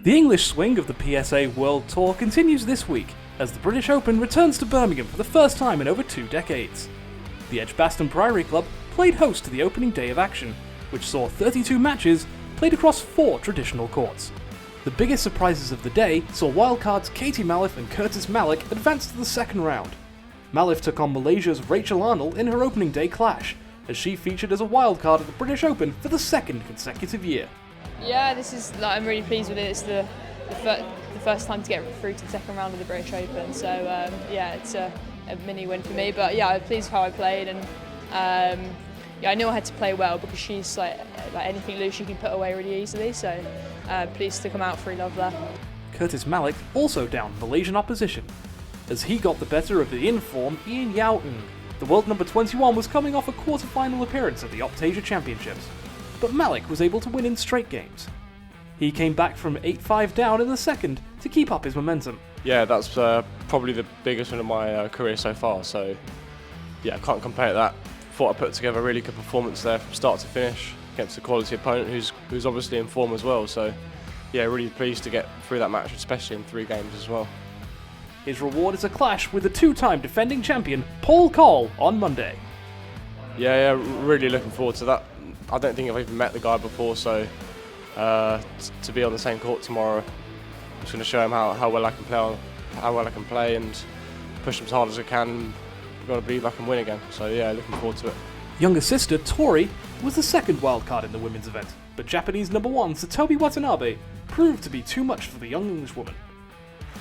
The English swing of the PSA World Tour continues this week, as the British Open returns to Birmingham for the first time in over 2 decades. The Edgbaston Priory Club played host to the opening day of action, which saw 32 matches played across 4 traditional courts. The biggest surprises of the day saw Wildcard's Katie Malif and Curtis Malik advance to the second round. Malif took on Malaysia's Rachel Arnold in her opening day clash, as she featured as a wildcard at the British Open for the second consecutive year. Yeah, I'm really pleased with it. It's the first time to get through to the second round of the British Open, so it's a mini win for me. But yeah, I'm pleased with how I played, and I knew I had to play well because she's like anything loose she can put away really easily. So pleased to come out 3-love there. Curtis Malik also downed Malaysian opposition, as he got the better of the in-form Ian Yao Ng. The world number 21 was coming off a quarter-final appearance at the Optasia Championships, but Malik was able to win in straight games. He came back from 8-5 down in the second to keep up his momentum. Yeah, that's probably the biggest win of my career so far, so yeah, I can't compare that. Thought I put together a really good performance there from start to finish against a quality opponent who's obviously in form as well, so yeah, really pleased to get through that match, especially in 3 games as well. His reward is a clash with the 2-time defending champion Paul Cole on Monday. Yeah, really looking forward to that. I don't think I've even met the guy before, so to be on the same court tomorrow, I'm just going to show him how well I can play, and push him as hard as I can. I've got to believe I can win again. So yeah, looking forward to it. Younger sister Tori was the second wildcard in the women's event, but Japanese number 1 Satomi Watanabe proved to be too much for the young Englishwoman.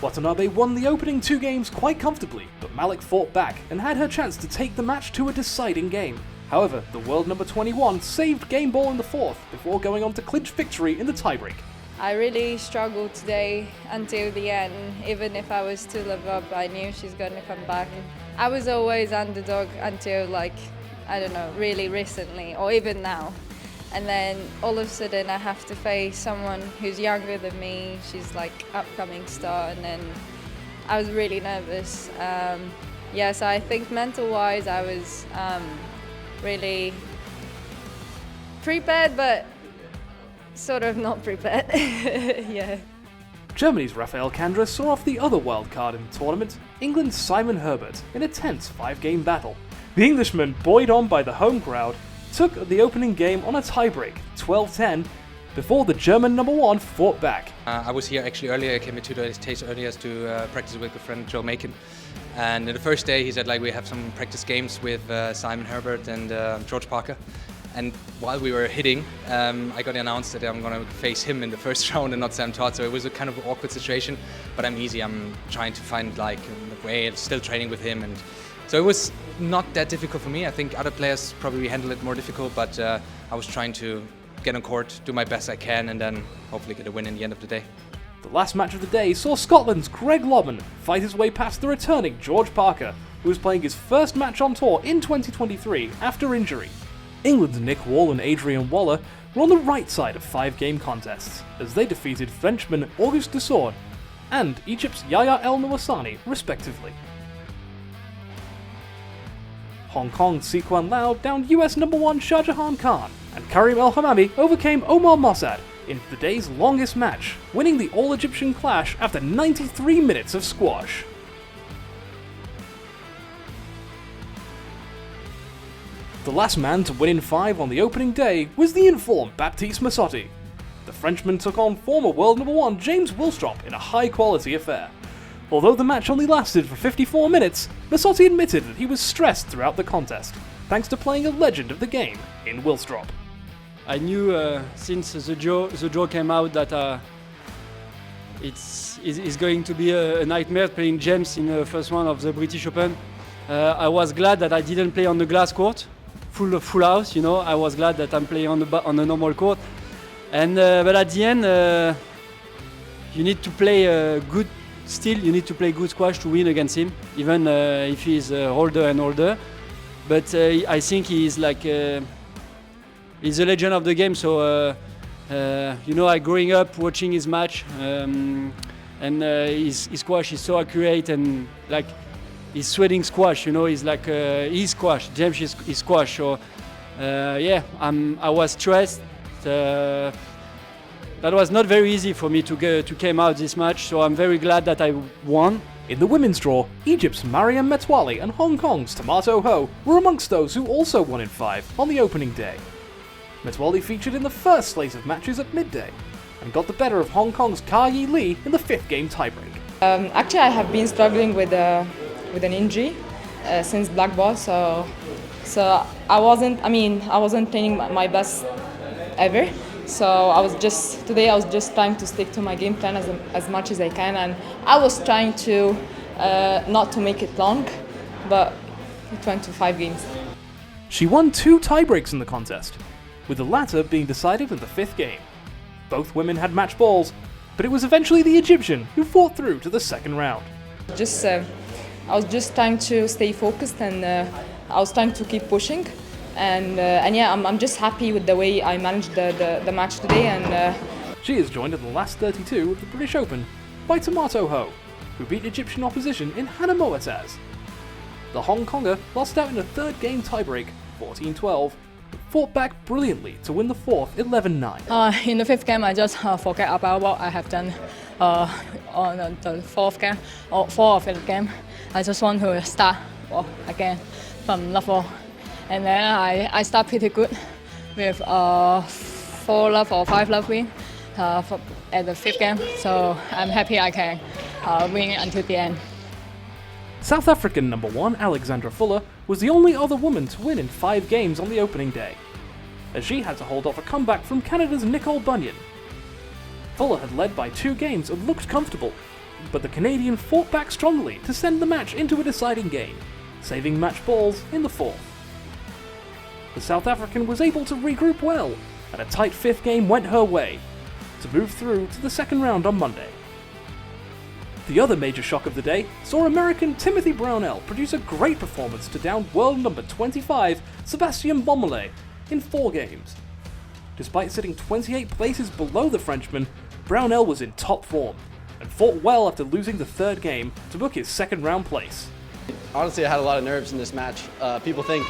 Watanabe won the opening 2 games quite comfortably, but Malik fought back and had her chance to take the match to a deciding game. However, the world number 21 saved game ball in the 4th before going on to clinch victory in the tiebreak. I really struggled today until the end. Even if I was 2-love up, I knew she's going to come back. I was always underdog until really recently, or even now. And then all of a sudden I have to face someone who's younger than me. She's like upcoming star, and then I was really nervous. So I think mental-wise I was really prepared, but sort of not prepared. Yeah. Germany's Rafael Kandra saw off the other wildcard in the tournament, England's Simon Herbert, in a tense 5-game battle. The Englishman, buoyed on by the home crowd, took the opening game on a tiebreak, 12-10, before the German number 1 fought back. I was here actually earlier. I came here 2 days earlier to practice with a friend, Joe Macon. And the first day he said we have some practice games with Simon Herbert and George Parker. And while we were hitting, I got announced that I'm going to face him in the first round and not Sam Todd. So it was a kind of awkward situation, but I'm easy. I'm trying to find a way, still training with him. And so it was not that difficult for me. I think other players probably handle it more difficult, but I was trying to get on court, do my best I can, and then hopefully get a win in the end of the day. The last match of the day saw Scotland's Greg Lobban fight his way past the returning George Parker, who was playing his first match on tour in 2023 after injury. England's Nick Wall and Adrian Waller were on the right side of 5-game contests, as they defeated Frenchman Auguste Dussault and Egypt's Yahya El Nouassani, respectively. Hong Kong's Siquan Lau downed US number 1 Shah Jahan Khan, and Karim El Hamami overcame Omar Mossad in the day's longest match, winning the all-Egyptian clash after 93 minutes of squash. The last man to win in 5 on the opening day was the informed Baptiste Massotti. The Frenchman took on former world number 1 James Willstrop in a high-quality affair. Although the match only lasted for 54 minutes, Massotti admitted that he was stressed throughout the contest, thanks to playing a legend of the game in Willstrop. I knew since the draw came out that it's going to be a nightmare playing James in the first round of the British Open. I was glad that I didn't play on the glass court, full house. I was glad that I'm playing on the normal court. And but at the end, you need to play good. Still, you need to play good squash to win against him, even if he's older and older. But I think he's he's a legend of the game. So I growing up watching his match, and his squash is so accurate, and he's sweating squash. He's he's squash. James is squash. So I was stressed. That was not very easy for me to came out this match, so I'm very glad that I won. In the women's draw, Egypt's Mariam Metwali and Hong Kong's Tomato Ho were amongst those who also won in 5 on the opening day. Metwali featured in the first slate of matches at midday and got the better of Hong Kong's Ka Yi Lee in the 5th game tiebreak. Actually, I have been struggling with an injury since black ball, so I wasn't training my best ever. So today I was just trying to stick to my game plan as much as I can, and I was trying to not to make it long, but it went to 5 games. She won 2 tiebreaks in the contest, with the latter being decided in the 5th game. Both women had match balls, but it was eventually the Egyptian who fought through to the second round. I was just trying to stay focused, and I was trying to keep pushing. And yeah, I'm just happy with the way I managed the match today. And she is joined in the last 32 of the British Open by Tomato Ho, who beat Egyptian opposition in Hannah Moataz. The Hong Konger lost out in a 3rd game tiebreak, 14-12, but fought back brilliantly to win the 4th 11-9. In the 5th game, I just forget about what I have done on the 4th game or 4th of the game. I just want to start again from love ball. And then I start pretty good with 4 love or 5 love win at the 5th game. So I'm happy I can win until the end. South African number 1 Alexandra Fuller was the only other woman to win in 5 games on the opening day, as she had to hold off a comeback from Canada's Nicole Bunyan. Fuller had led by 2 games and looked comfortable, but the Canadian fought back strongly to send the match into a deciding game, saving match balls in the 4th. The South African was able to regroup well, and a tight 5th game went her way, to move through to the second round on Monday. The other major shock of the day saw American Timothy Brownell produce a great performance to down world number 25 Sébastien Bommelet in 4 games. Despite sitting 28 places below the Frenchman, Brownell was in top form, and fought well after losing the 3rd game to book his second round place. Honestly, I had a lot of nerves in this match. People think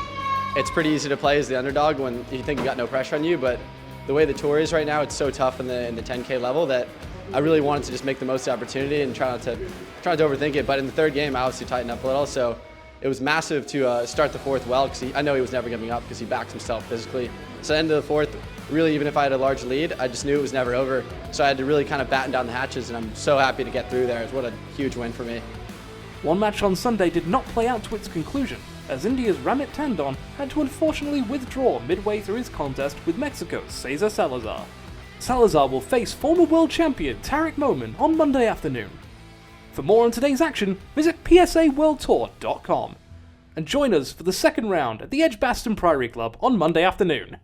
it's pretty easy to play as the underdog when you think you got no pressure on you, but the way the tour is right now, it's so tough in the 10K level that I really wanted to just make the most of the opportunity and try not to overthink it. But in the 3rd game, I obviously tightened up a little, so it was massive to start the 4th well, because I know he was never giving up because he backed himself physically. So at the end of the 4th, really, even if I had a large lead, I just knew it was never over. So I had to really kind of batten down the hatches, and I'm so happy to get through there. What a huge win for me. One match on Sunday did not play out to its conclusion, as India's Ramit Tandon had to unfortunately withdraw midway through his contest with Mexico's Cesar Salazar. Salazar will face former world champion Tarek Momin on Monday afternoon. For more on today's action, visit psaworldtour.com and join us for the second round at the Edgbaston Priory Club on Monday afternoon.